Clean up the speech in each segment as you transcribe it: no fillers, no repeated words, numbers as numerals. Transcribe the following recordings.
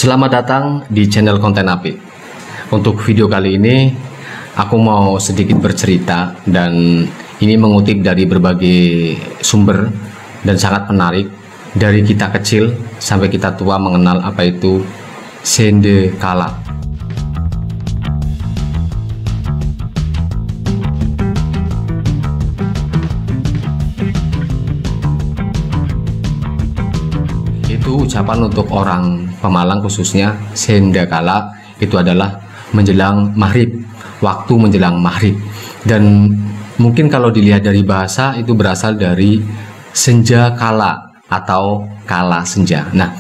Selamat datang di channel Konten Apik. Untuk video kali ini aku mau sedikit bercerita, dan ini mengutip dari berbagai sumber dan sangat menarik. Dari kita kecil sampai kita tua mengenal apa itu sende kala. Itu ucapan untuk orang Pemalang, khususnya sendakala itu adalah menjelang maghrib, waktu menjelang maghrib. Dan mungkin kalau dilihat dari bahasa itu berasal dari senja kala atau kala senja. Nah,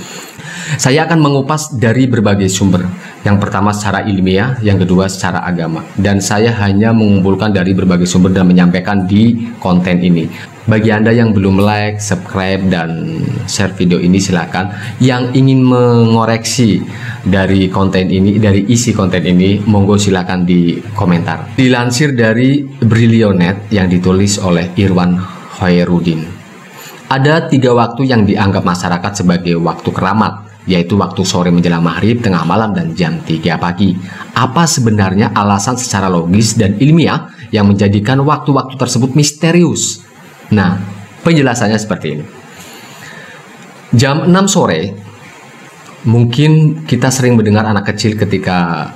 saya akan mengupas dari berbagai sumber. Yang pertama secara ilmiah, yang kedua secara agama. Dan saya hanya mengumpulkan dari berbagai sumber dan menyampaikan di konten ini. Bagi Anda yang belum like, subscribe, dan share video ini, silakan. Yang ingin mengoreksi dari konten ini, dari isi konten ini, monggo silakan di komentar. Dilansir dari Brilionet yang ditulis oleh Irwan Hoerudin. Ada 3 waktu yang dianggap masyarakat sebagai waktu keramat, yaitu waktu sore menjelang maghrib, tengah malam, dan jam 3 pagi. Apa sebenarnya alasan secara logis dan ilmiah yang menjadikan waktu-waktu tersebut misterius? Nah, penjelasannya seperti ini. Jam 6 sore, mungkin kita sering mendengar anak kecil ketika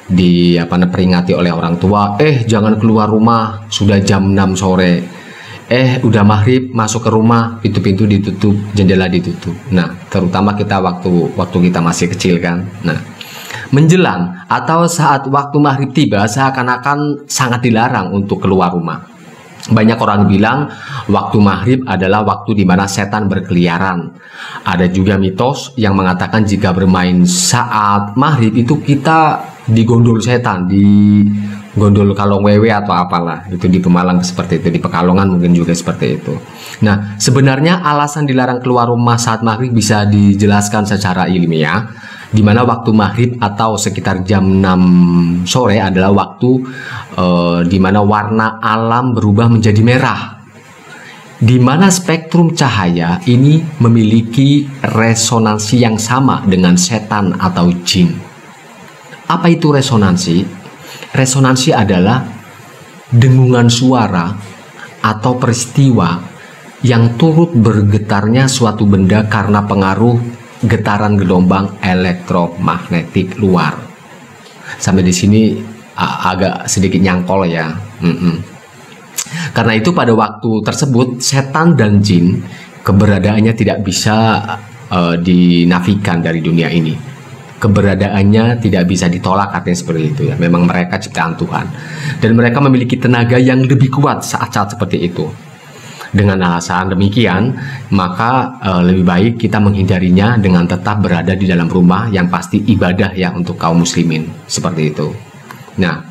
diperingati oleh orang tua, jangan keluar rumah, sudah jam 6 sore. Udah maghrib, masuk ke rumah, pintu-pintu ditutup, jendela ditutup. Nah, terutama kita waktu kita masih kecil kan. Nah, menjelang atau saat waktu maghrib tiba, seakan-akan sangat dilarang untuk keluar rumah. Banyak orang bilang waktu maghrib adalah waktu di mana setan berkeliaran. Ada juga mitos yang mengatakan jika bermain saat maghrib itu kita digondol setan, digondol kalong wewe atau apalah. Itu di Pemalang seperti itu, di Pekalongan mungkin juga seperti itu. Nah, sebenarnya alasan dilarang keluar rumah saat maghrib bisa dijelaskan secara ilmiah, di mana waktu maghrib atau sekitar jam 6 sore adalah waktu di mana warna alam berubah menjadi merah, di mana spektrum cahaya ini memiliki resonansi yang sama dengan setan atau jin. Apa itu resonansi? Resonansi adalah dengungan suara atau peristiwa yang turut bergetarnya suatu benda karena pengaruh getaran gelombang elektromagnetik luar. Sampai di sini agak sedikit nyangkol ya. Karena itu pada waktu tersebut setan dan jin keberadaannya tidak bisa dinafikan dari dunia ini. Keberadaannya tidak bisa ditolak, artinya seperti itu ya. Memang mereka ciptaan Tuhan, dan mereka memiliki tenaga yang lebih kuat saat-saat seperti itu. Dengan alasan demikian, maka lebih baik kita menghindarinya dengan tetap berada di dalam rumah, yang pasti ibadah ya untuk kaum muslimin, seperti itu. Nah,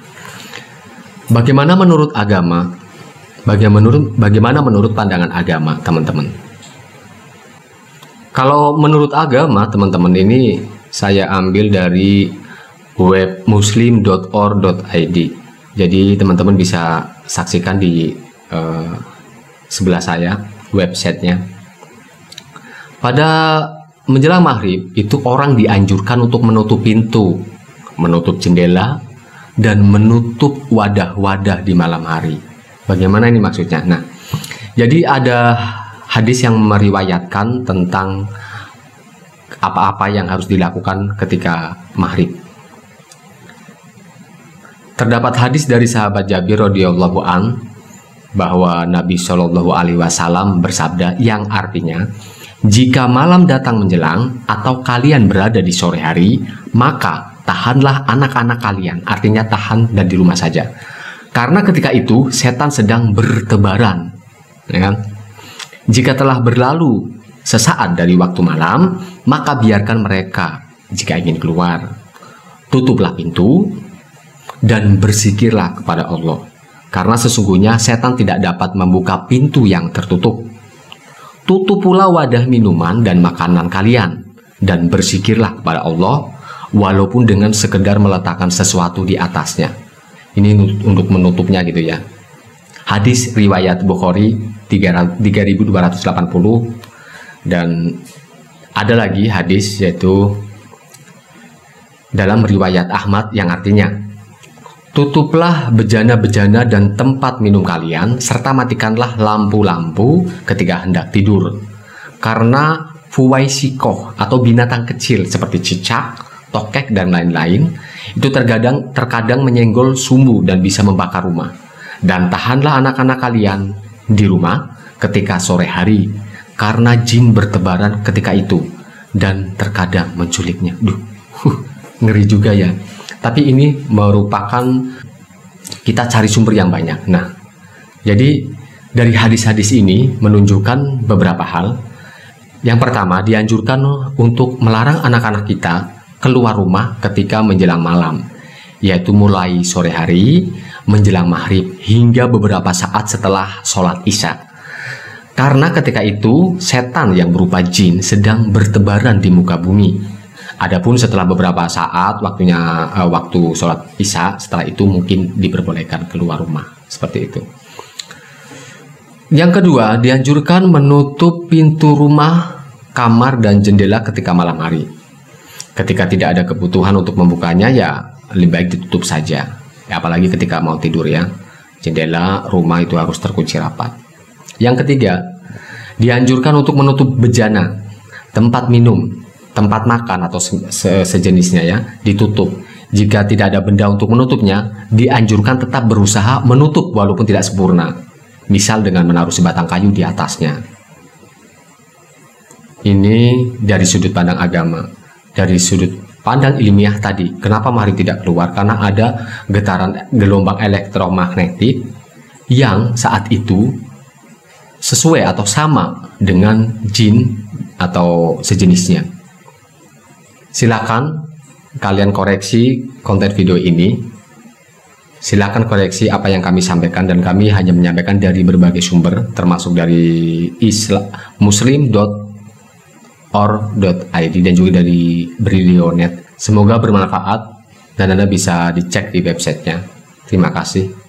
bagaimana menurut agama? Bagaimana menurut pandangan agama, teman-teman? Kalau menurut agama, teman-teman, ini saya ambil dari web muslim.or.id. Jadi teman-teman bisa saksikan di sebelah saya websitenya. Pada menjelang maghrib itu orang dianjurkan untuk menutup pintu, menutup jendela, dan menutup wadah-wadah di malam hari. Bagaimana ini maksudnya? Nah, jadi ada hadis yang meriwayatkan tentang apa-apa yang harus dilakukan ketika maghrib. Terdapat hadis dari sahabat Jabir radhiyallahu an bahwa Nabi Shallallahu Alaihi Wasallam bersabda, yang artinya, jika malam datang menjelang atau kalian berada di sore hari, maka tahanlah anak-anak kalian, artinya tahan dan di rumah saja, karena ketika itu setan sedang bertebaran, ya kan? Jika telah berlalu sesaat dari waktu malam, maka biarkan mereka jika ingin keluar. Tutuplah pintu dan berzikirlah kepada Allah, karena sesungguhnya setan tidak dapat membuka pintu yang tertutup. Tutup pula wadah minuman dan makanan kalian, dan berzikirlah kepada Allah, walaupun dengan sekedar meletakkan sesuatu di atasnya. Ini untuk menutupnya gitu ya. Hadis riwayat Bukhari 3280, dan ada lagi hadis yaitu dalam riwayat Ahmad yang artinya, tutuplah bejana-bejana dan tempat minum kalian, serta matikanlah lampu-lampu ketika hendak tidur. Karena fuwaisikoh atau binatang kecil seperti cicak, tokek, dan lain-lain itu terkadang menyenggol sumbu dan bisa membakar rumah. Dan tahanlah anak-anak kalian di rumah ketika sore hari, karena jin bertebaran ketika itu dan terkadang menculiknya. Ngeri juga ya. Tapi ini merupakan kita cari sumber yang banyak. Nah, jadi dari hadis-hadis ini menunjukkan beberapa hal. Yang pertama, dianjurkan untuk melarang anak-anak kita keluar rumah ketika menjelang malam, yaitu mulai sore hari menjelang maghrib hingga beberapa saat setelah sholat isya. Karena ketika itu setan yang berupa jin sedang bertebaran di muka bumi. Adapun setelah beberapa saat waktu sholat isya, setelah itu mungkin diperbolehkan keluar rumah. Seperti itu. Yang kedua, dianjurkan menutup pintu rumah, kamar, dan jendela ketika malam hari. Ketika tidak ada kebutuhan untuk membukanya, ya lebih baik ditutup saja. Ya, apalagi ketika mau tidur ya. Jendela rumah itu harus terkunci rapat. Yang ketiga, dianjurkan untuk menutup bejana, tempat minum, tempat makan atau sejenisnya ya, ditutup. Jika tidak ada benda untuk menutupnya, dianjurkan tetap berusaha menutup walaupun tidak sempurna. Misal dengan menaruh sebatang kayu di atasnya. Ini dari sudut pandang agama. Dari sudut pandang ilmiah tadi, kenapa maghrib tidak keluar? Karena ada getaran gelombang elektromagnetik yang saat itu sesuai atau sama dengan jin atau sejenisnya. Silakan kalian koreksi konten video ini. Silakan koreksi apa yang kami sampaikan, dan kami hanya menyampaikan dari berbagai sumber termasuk dari muslim.or.id dan juga dari Brilionet. Semoga bermanfaat dan Anda bisa dicek di websitenya. Terima kasih.